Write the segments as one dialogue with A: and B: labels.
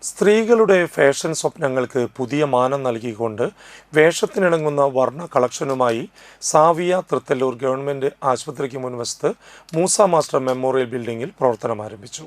A: സ്ത്രീകളുടെ ഫാഷൻ സ്വപ്നങ്ങൾക്ക് പുതിയ മാനം നൽകിക്കൊണ്ട് വേഷത്തിനിണങ്ങുന്ന വർണ്ണ കളക്ഷനുമായി സാവിയ തൃത്തല്ലൂർ ഗവൺമെൻറ് ആശുപത്രിക്ക് മുൻവശത്ത് മൂസ മാസ്റ്റർ മെമ്മോറിയൽ ബിൽഡിംഗിൽ പ്രവർത്തനം ആരംഭിച്ചു.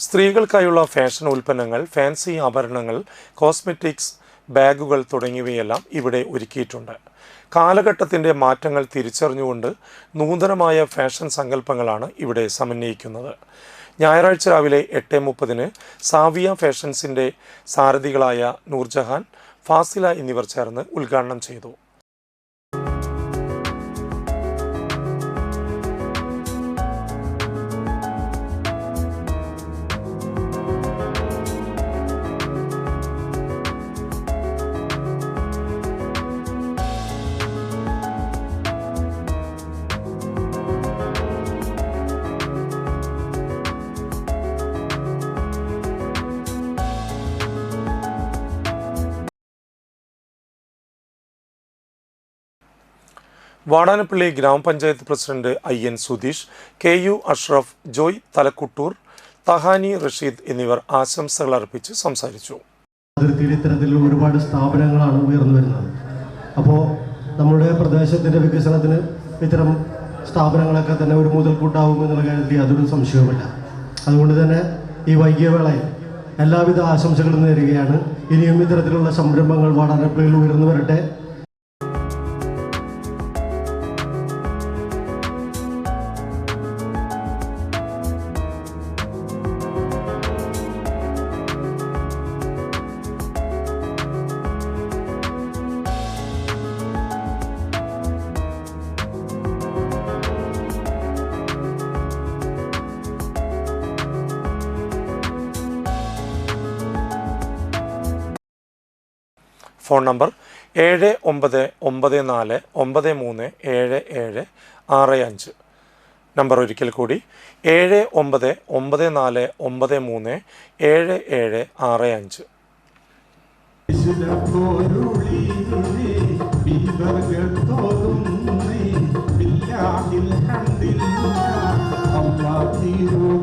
A: സ്ത്രീകൾക്കായുള്ള ഫാഷൻ ഉൽപ്പന്നങ്ങൾ, ഫാൻസി ആഭരണങ്ങൾ, കോസ്മെറ്റിക്സ്, ബാഗുകൾ തുടങ്ങിയവയെല്ലാം ഇവിടെ ഒരുക്കിയിട്ടുണ്ട്. കാലഘട്ടത്തിൻ്റെ മാറ്റങ്ങൾ തിരിച്ചറിഞ്ഞുകൊണ്ട് നൂതനമായ ഫാഷൻ സങ്കല്പങ്ങളാണ് ഇവിടെ സമന്വയിക്കുന്നത്. ഞായറാഴ്ച രാവിലെ 8:30 സാവിയ ഫാഷൻസിൻ്റെ സാരഥികളായ നൂർജഹാൻ, ഫാസില എന്നിവർ ചേർന്ന് ഉദ്ഘാടനം ചെയ്തു. വാടാനപ്പള്ളി ഗ്രാമപഞ്ചായത്ത് president IN Sudheesh, KU Ashraf, Joy Thalakuttoor, Thahani Rasheed എന്നിവർ ആശംസകൾ അർപ്പിച്ച് സംസാരിച്ചു.
B: ഇത്തരത്തിലുള്ള ഒരുപാട് സ്ഥാപനങ്ങളാണ് ഉയർന്നു വരുന്നത്. അപ്പോൾ നമ്മുടെ പ്രദേശത്തിൻ്റെ വികസനത്തിന് ഇത്തരം സ്ഥാപനങ്ങളൊക്കെ തന്നെ ഒരു മുതൽക്കൂട്ടാവുമെന്നുള്ള കാര്യത്തിൽ യാതൊരു സംശയവുമില്ല. അതുകൊണ്ട് തന്നെ ഈ വൈകിയ വേളയിൽ എല്ലാവിധ ആശംസകളും നേരുകയാണ്. ഇനിയും ഇത്തരത്തിലുള്ള സംരംഭങ്ങൾ വാടാനപ്പള്ളിയിൽ ഉയർന്നു വരട്ടെ.
A: Phone number 7994937765. നമ്പർ ഒരിക്കൽ കൂടി 7994937765.
C: Allah